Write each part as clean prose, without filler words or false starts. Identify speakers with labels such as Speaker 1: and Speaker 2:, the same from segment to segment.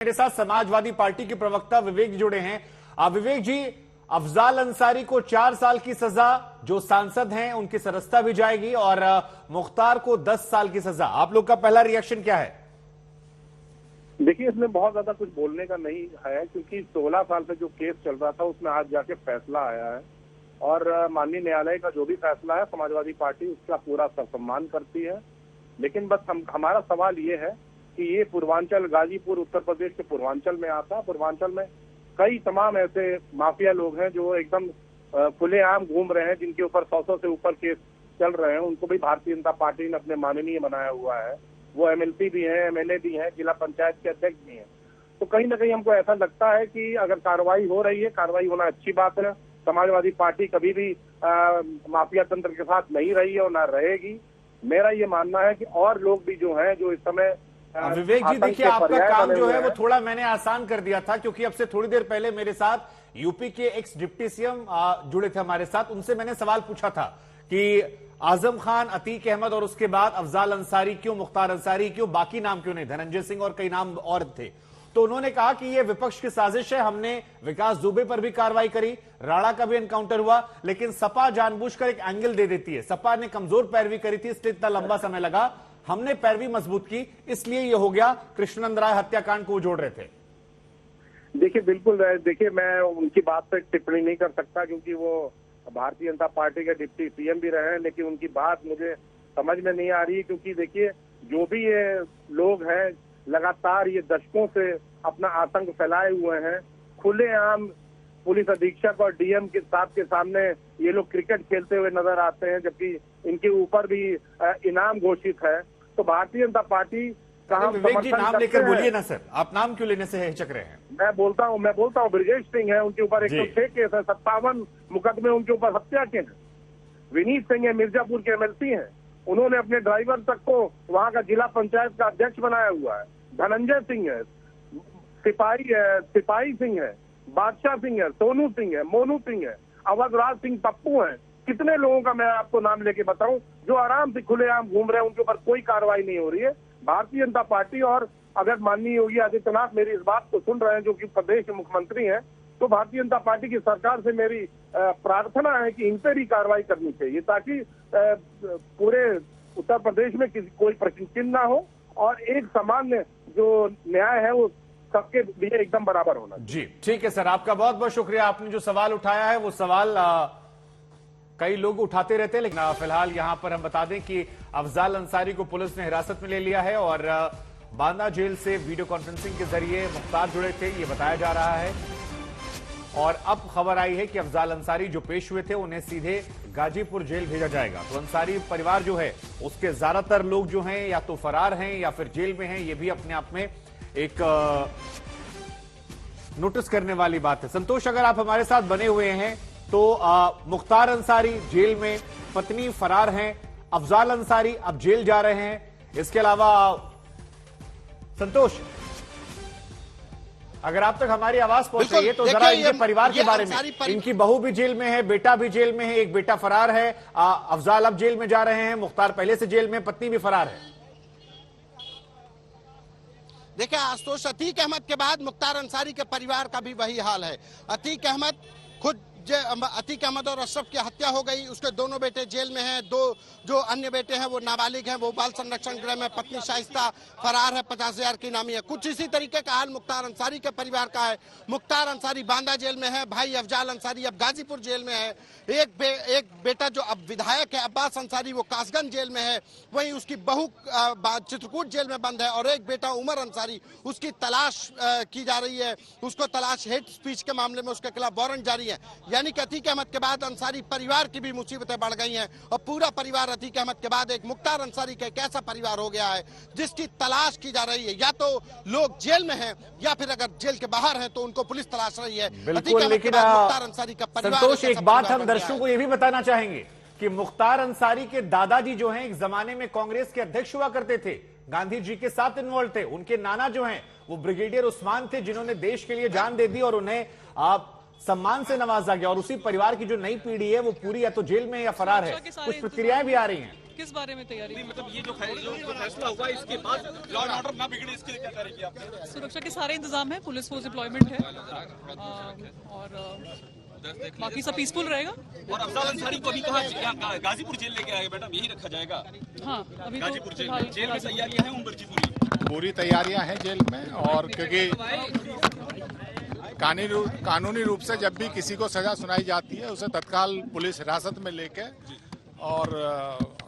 Speaker 1: मेरे साथ समाजवादी पार्टी के प्रवक्ता विवेक जी जुड़े हैं। विवेक जी, अफजाल अंसारी को 4 साल की सजा, जो सांसद हैं उनकी सदस्यता भी जाएगी, और मुख्तार को 10 साल की सजा। आप लोग का पहला रिएक्शन क्या है?
Speaker 2: देखिए, इसमें बहुत ज्यादा कुछ बोलने का नहीं है, क्योंकि 16 साल से जो केस चल रहा था उसमें आज जाके फैसला आया है, और माननीय न्यायालय का जो भी फैसला है समाजवादी पार्टी उसका पूरा सम्मान करती है। लेकिन बस हमारा सवाल ये है कि ये पूर्वांचल, गाजीपुर उत्तर प्रदेश के पूर्वांचल में आता है। पूर्वांचल में कई तमाम ऐसे माफिया लोग हैं जो एकदम खुलेआम घूम रहे हैं, जिनके ऊपर 100 से ऊपर केस चल रहे हैं। उनको भी भारतीय जनता पार्टी ने अपने माननीय बनाया हुआ है। वो एमएलसी भी हैं, एमएलए भी हैं, जिला पंचायत के अध्यक्ष भी हैं। तो कहीं ना कहीं हमको ऐसा लगता है कि अगर कार्रवाई हो रही है, कार्रवाई होना अच्छी बात है। समाजवादी पार्टी कभी भी माफिया तंत्र के साथ नहीं रही है और ना रहेगी। मेरा ये मानना है कि और लोग भी जो हैं, जो इस समय
Speaker 1: विवेक जी, देखिए, आपका काम जो है वो थोड़ा मैंने आसान कर दिया था, क्योंकि अब से थोड़ी देर पहले मेरे साथ यूपी के एक्स डिप्टी सीएम जुड़े थे हमारे साथ। उनसे मैंने सवाल पूछा था कि आजम खान, अतीक अहमद और उसके बाद अफजाल अंसारी क्यों, मुख्तार अंसारी क्यों, बाकी नाम क्यों नहीं, धनंजय सिंह और कई नाम और थे। तो उन्होंने कहा कि ये विपक्ष की साजिश है। हमने विकास दुबे पर भी कार्रवाई करी, राणा का भी एनकाउंटर हुआ, लेकिन सपा जानबूझकर एक एंगल दे देती है। सपा ने कमजोर पैरवी करी थी, इसलिए इतना लंबा समय लगा। हमने पैरवी मजबूत की, इसलिए ये हो गया। कृष्णनंद राय हत्याकांड को जोड़ रहे थे।
Speaker 2: देखिए, बिल्कुल, देखिए, मैं उनकी बात पे टिप्पणी नहीं कर सकता, क्योंकि वो भारतीय जनता पार्टी के डिप्टी सीएम भी रहे हैं। लेकिन उनकी बात मुझे समझ में नहीं आ रही, क्योंकि देखिए, जो भी ये लोग हैं लगातार ये दशकों से अपना आतंक फैलाए हुए हैं। खुलेआम पुलिस अधीक्षक और डीएम के सामने ये लोग क्रिकेट खेलते हुए नजर आते हैं, जबकि इनके ऊपर भी इनाम घोषित है। तो भारतीय जनता पार्टी का हम
Speaker 1: विवेक जी, नाम लेकर बोलिए ना सर, आप नाम क्यों लेने से हिचक रहे हैं?
Speaker 2: मैं बोलता हूँ ब्रिजेश सिंह है, उनके ऊपर 106 केस है, 57 मुकदमे उनके ऊपर हत्या के हैं। विनीत सिंह है, मिर्जापुर के एमएलसी हैं, उन्होंने अपने ड्राइवर तक को वहां का जिला पंचायत का अध्यक्ष बनाया हुआ है। धनंजय सिंह है, सिपाही सिंह है, बादशाह सिंह है, सोनू सिंह है, मोनू सिंह है, अवधराज सिंह पप्पू है। कितने लोगों का मैं आपको नाम लेके बताऊं जो आराम से खुलेआम घूम रहे हैं, उनके ऊपर कोई कार्रवाई नहीं हो रही है। भारतीय जनता पार्टी, और अगर माननीय योगी आदित्यनाथ मेरी इस बात को सुन रहे हैं, जो कि प्रदेश के मुख्यमंत्री हैं, तो भारतीय जनता पार्टी की सरकार से मेरी प्रार्थना है कि इन पर भी कार्रवाई करनी चाहिए, ताकि पूरे उत्तर प्रदेश में कोई प्रश्न चिन्ह ना हो और एक सामान्य जो न्याय है वो सबके लिए एकदम बराबर होना।
Speaker 1: जी ठीक है सर, आपका बहुत बहुत शुक्रिया। आपने जो सवाल उठाया है वो सवाल कई लोग उठाते रहते हैं, लेकिन फिलहाल यहां पर हम बता दें कि अफजाल अंसारी को पुलिस ने हिरासत में ले लिया है और बांदा जेल से वीडियो कॉन्फ्रेंसिंग के जरिए मुख्तार जुड़े थे, ये बताया जा रहा है। और अब खबर आई है कि अफजाल अंसारी जो पेश हुए थे उन्हें सीधे गाजीपुर जेल भेजा जाएगा। तो अंसारी परिवार जो है उसके ज्यादातर लोग जो हैं या तो फरार हैं या फिर जेल में हैं। ये भी अपने आप में एक नोटिस करने वाली बात है। संतोष, अगर आप हमारे साथ बने हुए हैं तो मुख्तार अंसारी जेल में, पत्नी फरार हैं, अफजाल अंसारी अब जेल जा रहे हैं। इसके अलावा संतोष, अगर आप तक हमारी आवाज पहुंच रही है तो जरा इनके परिवार के बारे में। इनकी बहू भी जेल में है, बेटा भी जेल में है, एक बेटा फरार है। अफजाल अब जेल में जा रहे हैं, मुख्तार पहले से जेल में, पत्नी भी फरार है।
Speaker 3: देखिए आशुतोष, अतीक अहमद के बाद मुख्तार अंसारी के परिवार का भी वही हाल है। अतीक अहमद और अशरफ की हत्या हो गई, उसके दोनों बेटे जेल में हैं, दो जो अन्य बेटे हैं वो नाबालिग हैं, वो बाल संरक्षण गृह में, पत्नी शाइस्ता फरार है, 50,000 की इनामी है। कुछ इसी तरीके का हाल मुख्तार अंसारी के परिवार का है। मुख्तार अंसारी बांदा जेल में है, भाई अफजाल अंसारी अब गाजीपुर जेल में है, एक बेटा जो अब विधायक है अब्बास अंसारी वो कासगंज जेल में है, वहीं उसकी बहू चित्रकूट जेल में बंद है, और एक बेटा उमर अंसारी उसकी तलाश की जा रही है। उसको तलाश हेट स्पीच के मामले में उसके खिलाफ वारंट जारी है। यानी कि अतीक अहमद के बाद अंसारी परिवार की भी मुसीबतें बढ़ गई हैं और पूरा परिवार अतीक अहमद के बाद एक मुख्तार अंसारी का एक ऐसा परिवार हो गया है जिसकी तलाश की जा रही है। या तो लोग जेल में हैं या फिर अगर जेल के बाहर हैं तो उनको पुलिस तलाश रही है।
Speaker 1: बिल्कुल, लेकिन
Speaker 3: मुख्तार अंसारी का परिवार,
Speaker 1: संतोष, एक बात हम दर्शकों को यह भी बताना चाहेंगे कि मुख्तार अंसारी के दादाजी जो हैं एक जमाने में कांग्रेस के अध्यक्ष हुआ करते थे, गांधी जी के साथ इन्वॉल्व थे। उनके नाना जो हैं वो ब्रिगेडियर उस्मान थे, जिन्होंने देश के लिए जान दे दी और उन्हें सम्मान से नवाजा गया। और उसी परिवार की जो नई पीढ़ी है वो पूरी या तो जेल में या फरार है। कुछ प्रतिक्रियाएं भी आ रही हैं।
Speaker 4: किस बारे में तैयारी?
Speaker 5: मतलब ये जो फैसला हुआ इसके बाद लॉ एंड ऑर्डर ना बिगड़े इसके लिए क्या करेगी आप?
Speaker 4: सुरक्षा के सारे इंतजाम है, पुलिस फोर्स डिप्लॉयमेंट है और बाकी सब पीसफुल रहेगा।
Speaker 5: और अफजाल अंसारी को भी कहा गाजीपुर जेल लेके आएगा मैडम, यही रखा जाएगा?
Speaker 4: हाँ, अभी
Speaker 5: गाजीपुर
Speaker 4: तो
Speaker 5: जेल में तैयारियां हैं उम्र की
Speaker 6: पूरी तैयारियां हैं जेल में। और क्योंकि कानूनी रूप से जब भी किसी को सजा सुनाई जाती है उसे तत्काल पुलिस हिरासत में लेके और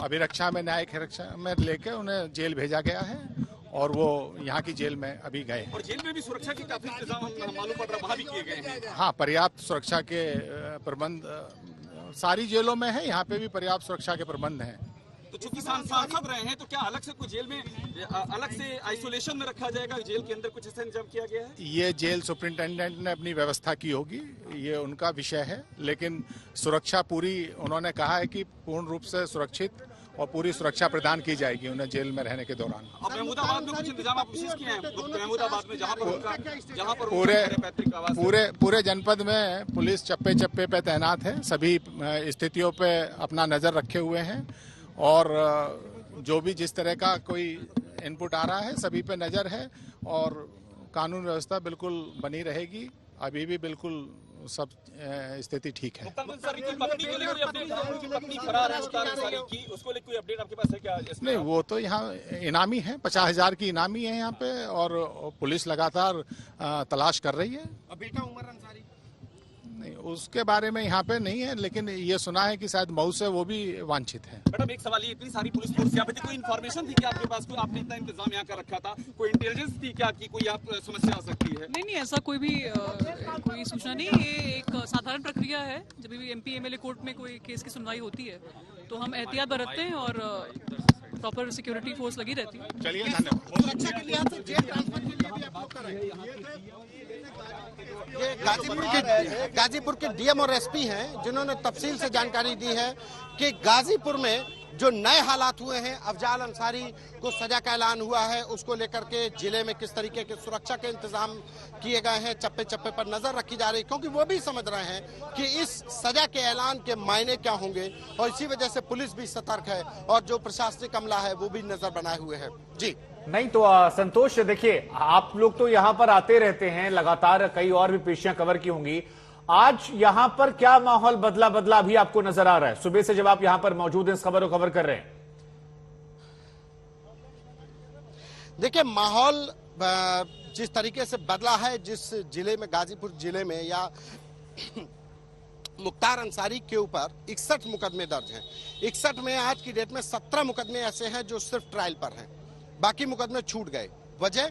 Speaker 6: अभिरक्षा में, न्यायिक हिरक्षा में लेके उन्हें जेल भेजा गया है और वो यहाँ की जेल में अभी गए हैं।
Speaker 5: और जेल में भी सुरक्षा के काफी इंतजाम मालूम पड़ रहा है, वहाँ भी किए गए हैं।
Speaker 6: हाँ, पर्याप्त सुरक्षा के प्रबंध सारी जेलों में है, यहाँ पे भी पर्याप्त सुरक्षा के प्रबंध हैं।
Speaker 5: तो चूंकि सांसद रहे हैं तो क्या अलग से कोई जेल में अलग से आइसोलेशन में रखा जाएगा? जेल के अंदर कुछ ऐसा इंतजाम किया गया है?
Speaker 6: ये जेल सुपरिंटेंडेंट ने अपनी व्यवस्था की होगी, ये उनका विषय है, लेकिन सुरक्षा पूरी उन्होंने कहा है कि पूर्ण रूप से सुरक्षित और पूरी सुरक्षा प्रदान की जाएगी उन्हें जेल में रहने के दौरान।
Speaker 5: अब महमूदाबाद में कुछ इंतजाम आप विशेष किए हैं? महमूदाबाद में जहाँ पर
Speaker 6: पूरे जनपद में पुलिस चप्पे चप्पे पे तैनात है, सभी स्थितियों पे अपना नजर रखे हुए हैं और जो भी जिस तरह का कोई इनपुट आ रहा है सभी पे नजर है और कानून व्यवस्था बिल्कुल बनी रहेगी। अभी भी बिल्कुल सब स्थिति ठीक है। नहीं, वो तो यहाँ इनामी है, 50,000 की इनामी है यहाँ पे और पुलिस लगातार तलाश कर रही है।
Speaker 3: बेटा उमर अंसारी
Speaker 6: नहीं, उसके बारे में यहाँ पे नहीं है, लेकिन ये सुना है कि शायद मऊ से वो भी वांछित है।
Speaker 5: मैडम एक सवाल, ये इतनी सारी पुलिस फोर्स यहाँ पे थी, कोई इन्फॉर्मेशन थी कि आपके पास? कोई आपने इतना इंतजाम यहाँ कर रखा था, कोई इंटेलिजेंस थी क्या कि कोई आप समस्या आ सकती है?
Speaker 4: नहीं, ऐसा कोई भी कोई सूचना नहीं। ये एक साधारण प्रक्रिया है, जब भी एमपी एमएलए कोर्ट में कोई केस की सुनवाई होती है तो हम एहतियात बरतते हैं और प्रॉपर सिक्योरिटी फोर्स लगी रहती है।
Speaker 6: चलिए, धन्यवाद।
Speaker 3: सुरक्षा के लिहाज से जेल ट्रांसफर के लिए भी आप लोग कर रहे हैं। ये गाजीपुर के डीएम और एसपी हैं जिन्होंने तफसील से जानकारी दी है कि गाजीपुर में जो नए हालात हुए हैं, अफजाल अंसारी को सजा का ऐलान हुआ है, उसको लेकर के जिले में किस तरीके के सुरक्षा के इंतजाम किए गए हैं, चप्पे चप्पे पर नजर रखी जा रही है, क्योंकि वो भी समझ रहे हैं कि इस सजा के ऐलान के मायने क्या होंगे और इसी वजह से पुलिस भी सतर्क है और जो प्रशासनिक अमला है वो भी नजर बनाए हुए है। जी
Speaker 1: नहीं तो संतोष, देखिए आप लोग तो यहाँ पर आते रहते हैं लगातार, कई और भी पेशियां कवर की होंगी। आज यहाँ पर क्या माहौल बदला अभी आपको नजर आ रहा है सुबह से जब आप यहाँ पर मौजूद हैं, इस खबर को कवर कर रहे हैं?
Speaker 3: देखिए, माहौल जिस तरीके से बदला है, जिस जिले में, गाजीपुर जिले में या मुख्तार अंसारी के ऊपर 61 मुकदमे दर्ज हैं। 61 में आज की डेट में 17 मुकदमे ऐसे हैं जो सिर्फ ट्रायल पर हैं, बाकी मुकदमे छूट गए। वजह,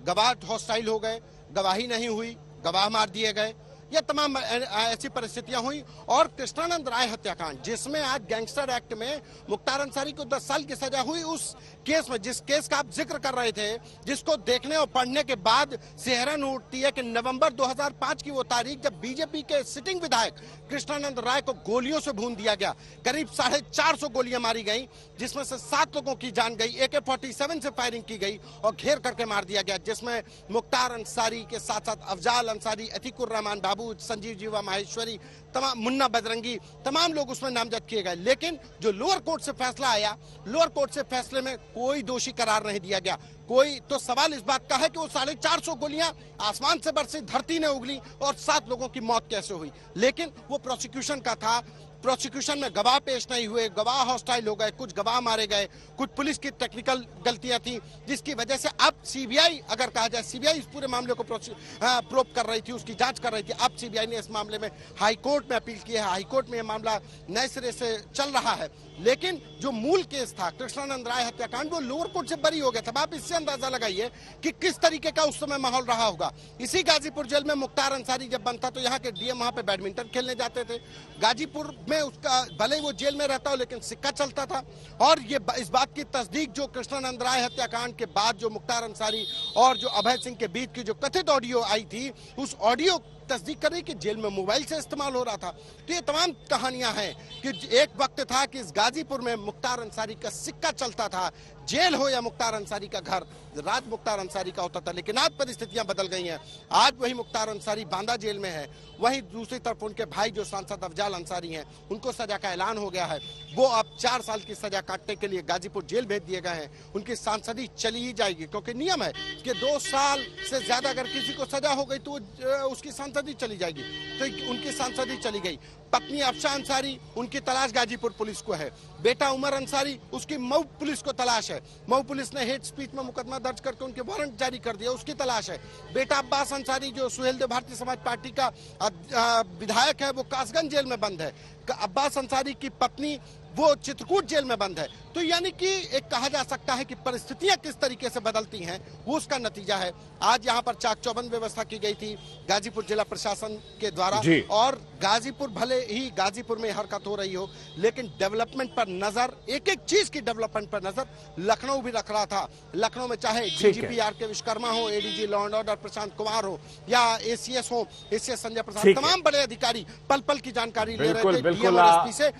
Speaker 3: गवाह हॉस्टाइल हो गए, गवाही नहीं हुई, गवाह मार दिए गए, ये तमाम ऐसी परिस्थितियां हुई। और कृष्णानंद राय हत्याकांड, जिसमें आज गैंगस्टर एक्ट में मुख्तार अंसारी को 10 साल की सजा हुई, उस केस में, जिस केस का आप जिक्र कर रहे थे, जिसको देखने और पढ़ने के बाद सिहरन उठती है कि नवंबर 2005 की वो तारीख जब बीजेपी के सिटिंग विधायक कृष्णानंद राय को गोलियों से भून दिया गया, करीब 450 गोलियां मारी गई, जिसमें से 7 लोगों की जान गई, AK-47 से फायरिंग की गई और घेर करके मार दिया गया, जिसमें मुख्तार अंसारी के साथ साथ अफजाल अंसारी, अतीकुर रहमान बाबू, संजीव जीवा माहेश्वरी, तमाम मुन्ना बजरंगी, तमाम लोग उसमें नामजद किए गए। लेकिन जो लोअर कोर्ट से फैसला आया, लोअर कोर्ट से फैसले में कोई दोषी करार नहीं दिया गया। कोई तो सवाल इस बात का है कि वो 450 गोलियां आसमान से बरसी, धरती ने उगली और 7 लोगों की मौत कैसे हुई। लेकिन वो प्रोसिक्यूशन का था, प्रोसिक्यूशन में गवाह पेश नहीं हुए, गवाह हॉस्टाइल हो गए, कुछ गवाह मारे गए, कुछ पुलिस की टेक्निकल गलतियां थी, जिसकी वजह से अब सीबीआई, अगर कहा जाए सीबीआई इस पूरे मामले को प्रोब कर रही थी, उसकी जांच कर रही थी। अब सीबीआई ने इस मामले में हाई कोर्ट में अपील की है, हाई कोर्ट में यह मामला नए सिरे से चल रहा है। लेकिन जो मूल केस था कृष्णानंद राय हत्याकांड, वो लोअर कोर्ट से बरी हो गया था। आप इससे अंदाजा लगाइए कि किस तरीके का उस समय माहौल रहा होगा। इसी गाजीपुर जेल में मुख्तार अंसारी जब बंद था तो यहाँ के डीएम वहां पे बैडमिंटन खेलने जाते थे। गाजीपुर में उसका, भले ही वो जेल में रहता हो, लेकिन सिक्का चलता था। और ये इस बात की तस्दीक जो कृष्णानंद राय हत्याकांड के बाद जो मुख्तार अंसारी और जो अभय सिंह के बीच की जो कथित ऑडियो आई थी, उस ऑडियो तस्दीक कर रही कि जेल में मोबाइल से इस्तेमाल हो रहा था। तो ये तमाम कहानियां हैं कि एक वक्त था कि इस गाजीपुर में मुख्तार अंसारी का सिक्का चलता था, जेल हो या मुख्तार अंसारी का घर, राज मुख्तार अंसारी का होता था। लेकिन आज परिस्थितियां बदल गई हैं। आज वही मुख्तार अंसारी बांदा जेल में है, वहीं दूसरी तरफ उनके भाई जो सांसद अफजाल अंसारी हैं, उनको सजा का ऐलान हो गया है। वो अब 4 साल की सजा काटने के लिए गाजीपुर जेल भेज दिए गए हैं। उनकी सांसदी चली ही जाएगी, क्योंकि नियम है कि 2 साल से ज्यादा अगर किसी को सजा हो गई तो उसकी सांसदी चली जाएगी। तो उनकी सांसदी चली गई। पत्नी अफशा अंसारी, उनकी तलाश गाजीपुर पुलिस को है। बेटा उमर अंसारी, उसकी मऊ पुलिस को तलाश है। मऊ पुलिस ने हेट स्पीच में मुकदमा दर्ज करके उनके वारंट जारी कर दिया, उसकी तलाश है। बेटा अब्बास अंसारी जो सुहेलदेव भारतीय समाज पार्टी का विधायक है, वो कासगंज जेल में बंद है। अब्बास अंसारी की पत्नी वो चित्रकूट जेल में बंद है। तो यानी कि एक कहा जा सकता है कि परिस्थितियां किस तरीके से बदलती हैं वो उसका नतीजा है। आज यहाँ पर चाक चौबंद व्यवस्था की गई थी गाजीपुर जिला प्रशासन के द्वारा। और गाजीपुर, भले ही गाजीपुर में हरकत हो रही हो, लेकिन डेवलपमेंट पर नजर, एक एक चीज की डेवलपमेंट पर नजर लखनऊ भी रख रहा था। लखनऊ में चाहे डीजीपी आर.के. विश्वकर्मा हो, ADG law and order Prashant Kumar हो, या एसीएस हो, एसीएस संजय प्रसाद, तमाम बड़े अधिकारी पल पल की जानकारी ले रहे थे डीएम और एसपी से।